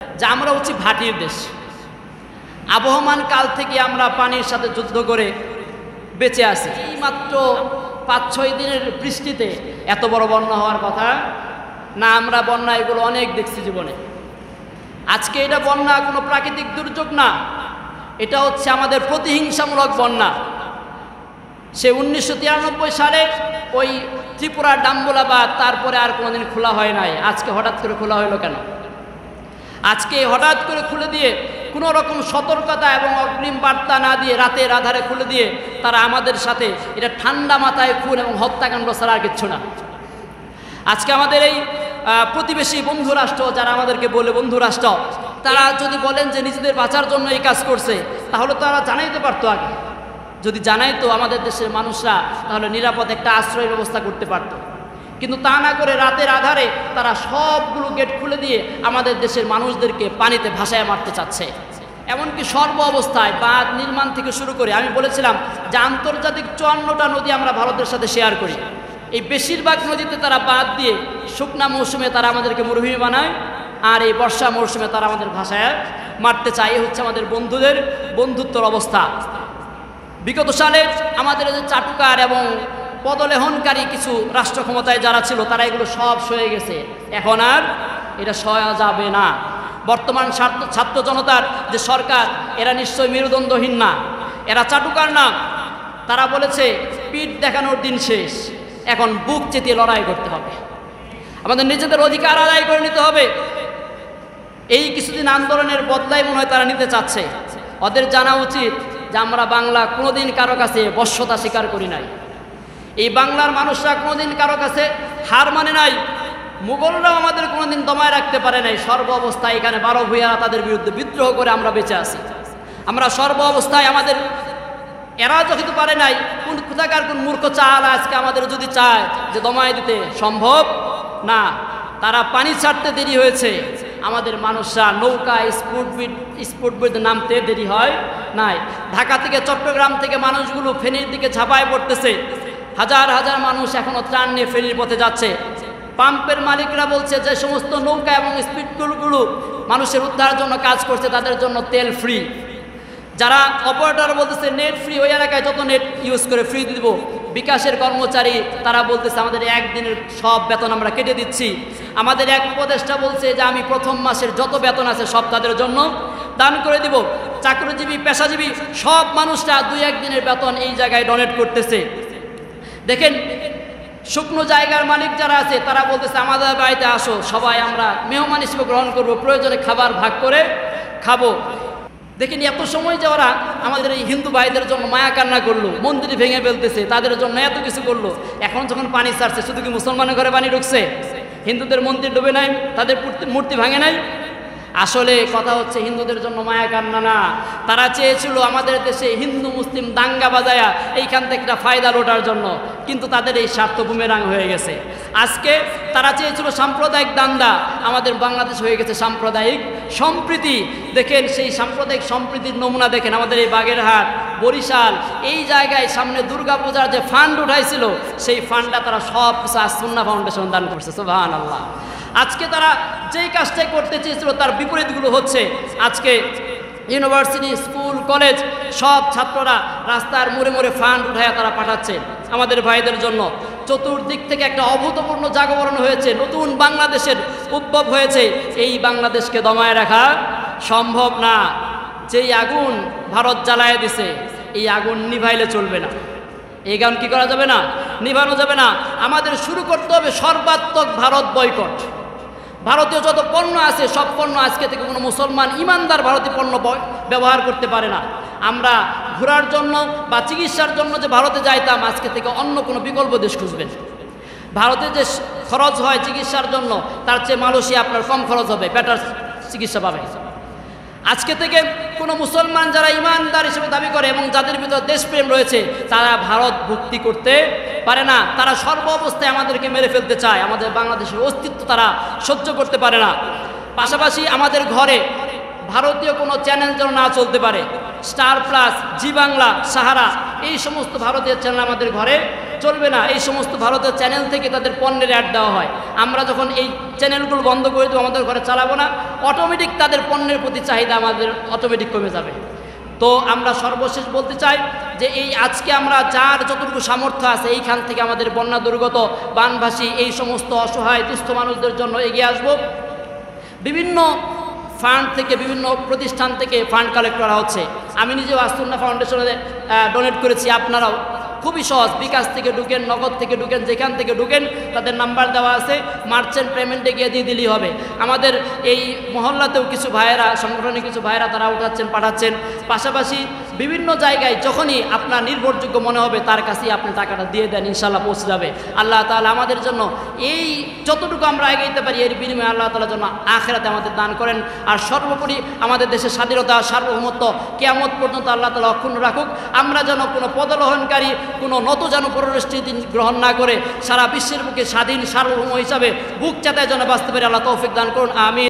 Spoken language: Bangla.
যে আমরা হচ্ছি ভাটির দেশ। আবহমান কাল থেকে আমরা পানির সাথে যুদ্ধ করে বেঁচে আছি। এই মাত্র 5-6 দিনের বৃষ্টিতে এত বড় বন্যা হওয়ার কথা না। আমরা বন্যা এগুলো অনেক দেখছি জীবনে। আজকে এটা বন্যা কোনো প্রাকৃতিক দুর্যোগ না, এটা হচ্ছে আমাদের প্রতিহিংসামূলক বন্যা। সে 1993 সালে ওই ত্রিপুরার ডাম্বুলাবাদ, তারপরে আর কোনোদিন খোলা হয় নাই। আজকে হঠাৎ করে খোলা হলো কেন? আজকে হঠাৎ করে খুলে দিয়ে কোনো রকম সতর্কতা এবং অগ্রিম বার্তা না দিয়ে রাতের আধারে খুলে দিয়ে তারা আমাদের সাথে এটা ঠান্ডা মাথায় খুন এবং হত্যাকাণ্ড ছাড়া আর কিচ্ছু না। আজকে আমাদের এই প্রতিবেশী বন্ধু রাষ্ট্র যারা আমাদেরকে বলে বন্ধু রাষ্ট্র, তারা যদি বলেন যে নিজেদের বাঁচার জন্য এই কাজ করছে, তাহলে তারা জানাইতে পারতো আগে। যদি জানাইতো আমাদের দেশের মানুষরা, তাহলে নিরাপদ একটা আশ্রয় ব্যবস্থা করতে পারত। কিন্তু তা না করে রাতের আধারে তারা সবগুলো গেট খুলে দিয়ে আমাদের দেশের মানুষদেরকে পানিতে ভাসায় মারতে চাচ্ছে। এমনকি সর্ব অবস্থায় বাঁধ নির্মাণ থেকে শুরু করে, আমি বলেছিলাম যে আন্তর্জাতিক 54টা নদী আমরা ভারতের সাথে শেয়ার করি। এই বেশিরভাগ নদীতে তারা বাঁধ দিয়ে শুকনা মৌসুমে তারা আমাদেরকে মরুভূমি বানায়, আর এই বর্ষা মৌসুমে তারা আমাদের ভাষায় মারতে চায়। এই হচ্ছে আমাদের বন্ধুদের বন্ধুত্বর অবস্থা। বিগত সালে আমাদের যে চাটুকার এবং পদলেহনকারী কিছু রাষ্ট্র ক্ষমতায় যারা ছিল, তারা এগুলো সব সয়ে গেছে। এখন আর এটা সয়া যাবে না। বর্তমান ছাত্র জনতার যে সরকার, এরা নিশ্চয়ই মেরুদণ্ডহীন না, এরা চাটুকার না। তারা বলেছে পিঠ দেখানোর দিন শেষ, এখন বুক চেতিয়ে লড়াই করতে হবে, আমাদের নিজেদের অধিকার আদায় করে নিতে হবে। এই কিছুদিন আন্দোলনের বদলাই মনে হয় তারা নিতে চাচ্ছে। ওদের জানা উচিত যে আমরা বাংলা কোনোদিন কারো কাছে বশ্যতা স্বীকার করি নাই। এই বাংলার মানুষরা কোনোদিন কারো কাছে হার মানে নাই। মুঘলরাও আমাদের কোনোদিন দমায় রাখতে পারে নাই। সর্ব অবস্থায় এখানে 12 ভূঁইয়ারা তাদের বিরুদ্ধে বিদ্রোহ করে আমরা বেঁচে আছি। আমরা সর্ব অবস্থায় আমাদের, এরা যখন পারে নাই, কোন কোথাকার কোন মূর্খ চাল আজকে আমাদের যদি চায় যে দমায় দিতে, সম্ভব না। তারা পানি ছাড়তে দেরি হয়েছে, আমাদের মানুষরা নৌকা স্পুটবিট নামতে দেরি হয় নাই। ঢাকা থেকে চট্টগ্রাম থেকে মানুষগুলো ফেনীর দিকে ঝাঁপায় পড়তেছে। হাজার হাজার মানুষ এখনো ত্রাণ নিয়ে ফেনীর পথে যাচ্ছে। পাম্পের মালিকরা বলছে যে সমস্ত নৌকা এবং স্পিডগুলো মানুষের উদ্ধারের জন্য কাজ করছে, তাদের জন্য তেল ফ্রি। যারা অপারেটর বলতেছে নেট ফ্রি, ওই এলাকায় যত নেট ইউজ করে ফ্রি দিব। বিকাশের কর্মচারী তারা বলতেছে আমাদের একদিনের সব বেতন আমরা কেটে দিচ্ছি। আমাদের এক উপদেষ্টা বলছে যে আমি প্রথম মাসের যত বেতন আছে সব তাদের জন্য দান করে দিব। চাকরিজীবী, পেশাজীবী সব মানুষরা 2-1 দিনের বেতন এই জায়গায় ডোনেট করতেছে। দেখেন, শুকনো জায়গার মালিক যারা আছে তারা বলতেছে আমাদের বাড়িতে আসো, সবাই আমরা মেহমান হিসেবে গ্রহণ করব, প্রয়োজনে খাবার ভাগ করে খাবো। দেখেন, এত সময় যে ওরা আমাদের এই হিন্দু ভাইদের জন্য মায়া কান্না করলো, মন্দির ভেঙে ফেলতেছে, তাদের জন্য এত কিছু করলো। এখন যখন পানি ছাড়ছে, শুধু কি মুসলমানের ঘরে পানি ঢুকছে? হিন্দুদের মন্দির ডুবে নাই, তাদের মূর্তি ভাঙে নাই? আসলে কথা হচ্ছে হিন্দুদের জন্য মায়া কান্না না। তারা চেয়েছিল আমাদের দেশে হিন্দু মুসলিম দাঙ্গা বাজায়া এইখান থেকে একটা ফায়দা লোটার জন্য, কিন্তু তাদের এই স্বার্থ বুমেরাং হয়ে গেছে। আজকে তারা চেয়েছিল সাম্প্রদায়িক দাঙ্গা, আমাদের বাংলাদেশ হয়ে গেছে সাম্প্রদায়িক সম্প্রীতি। দেখেন, সেই সাম্প্রদায়িক সম্প্রীতির নমুনা দেখেন আমাদের এই বাগেরহাট, বরিশাল, এই জায়গায় সামনে দুর্গাপূজার যে ফান্ড উঠাইছিল, সেই ফান্ডটা তারা সব কিছু সুন্নাহ ফাউন্ডেশন দান করছে। সুবহানাল্লাহ। আজকে তারা যেই কাজটাই করতে চেয়েছিল তার বিপরীতগুলো হচ্ছে। আজকে ইউনিভার্সিটি, স্কুল, কলেজ সব ছাত্ররা রাস্তার মোড়ে মোড়ে ফান্ড উঠায় তারা পাঠাচ্ছে আমাদের ভাইদের জন্য। চতুর্দিক থেকে একটা অভূতপূর্ণ জাগরণ হয়েছে, নতুন বাংলাদেশের উদ্ভব হয়েছে। এই বাংলাদেশকে দমায় রাখা সম্ভব না। যেই আগুন ভারত জ্বালায় দিছে, এই আগুন নিভাইলে চলবে না। এই গান কি করা যাবে না? নিভানো যাবে না। আমাদের শুরু করতে হবে সর্বাত্মক ভারত বয়কট। ভারতীয় যত পণ্য আছে সব পণ্য আজকে থেকে কোনো মুসলমান ইমানদার ভারতীয় পণ্য ব্যবহার করতে পারে না। আমরা ঘোরার জন্য বা চিকিৎসার জন্য যে ভারতে যাইতাম, আজকে থেকে অন্য কোনো বিকল্প দেশ খুঁজবেন। ভারতে যে খরচ হয় চিকিৎসার জন্য, তার চেয়ে মালয়েশিয়া আপনার কম খরচ হবে, বেটার চিকিৎসা পাবে। আজকে থেকে কোনো মুসলমান যারা ইমানদার হিসেবে দাবি করে এবং যাদের ভিতর দেশপ্রেম রয়েছে, তারা ভারত ভক্তি করতে পারে না। তারা সর্ব অবস্থায় আমাদেরকে মেরে ফেলতে চায়, আমাদের বাংলাদেশের অস্তিত্ব তারা সহ্য করতে পারে না। পাশাপাশি আমাদের ঘরে ভারতীয় কোনো চ্যানেল যেন না চলতে পারে। স্টার প্লাস, জি বাংলা, সাহারা, এই সমস্ত ভারতীয় চ্যানেল আমাদের ঘরে চলবে না, এই সমস্ত ভারতের চ্যানেল থেকে তাদের পণ্যের অ্যাড দেওয়া হয়। আমরা যখন এই চ্যানেলগুলো বন্ধ করে দেবো, আমাদের ঘরে চালাবো না, অটোমেটিক তাদের পণ্যের প্রতি চাহিদা আমাদের অটোমেটিক কমে যাবে। তো আমরা সর্বশেষ বলতে চাই যে এই আজকে আমরা যার যতটুকু সামর্থ্য আছে এইখান থেকে আমাদের বন্যা দুর্গত বানভাসী এই সমস্ত অসহায় দুস্থ মানুষদের জন্য এগিয়ে আসব। বিভিন্ন ফান্ড থেকে, বিভিন্ন প্রতিষ্ঠান থেকে ফান্ড কালেক্ট করা হচ্ছে। আমি নিজেও আসুন্না ফাউন্ডেশনে ডোনেট করেছি। আপনারাও খুবই সহজ, বিকাশ থেকে ঢুকেন, নগদ থেকে ঢুকেন, যেখান থেকে ঢুকেন তাদের নাম্বার দেওয়া আছে, মার্চেন্ট পেমেন্টে গিয়ে দিয়ে দিলেই হবে। আমাদের এই মহল্লাতেও কিছু ভাইয়েরা, সংগঠনের কিছু ভাইয়েরা তারা উঠাচ্ছেন, পাঠাচ্ছেন। পাশাপাশি বিভিন্ন জায়গায় যখনই আপনার নির্ভরযোগ্য মনে হবে তার কাছেই আপনি টাকাটা দিয়ে দেন, ইনশাল্লাহ পৌঁছে যাবে। আল্লাহ তাআলা আমাদের জন্য এই যতটুকু আমরা এগিয়ে পারি এর বিনিময়ে আল্লাহ তাআলার জন্য আখিরাতে আমাদের দান করেন। আর সর্বোপরি আমাদের দেশের স্বাধীনতা, সার্বভৌমত্ব কিয়ামত পর্যন্ত আল্লাহ তাআলা অক্ষুণ্ণ রাখুক। আমরা যেন কোনো পদলহনকারী, কোনো নতজানু পররাষ্ট্রনীতি গ্রহণ না করে সারা বিশ্বের বুকে স্বাধীন সার্বভৌম হিসাবে বুক চাতায় যেন বাঁচতে পারি। আল্লাহ তৌফিক দান করুন, আমিন।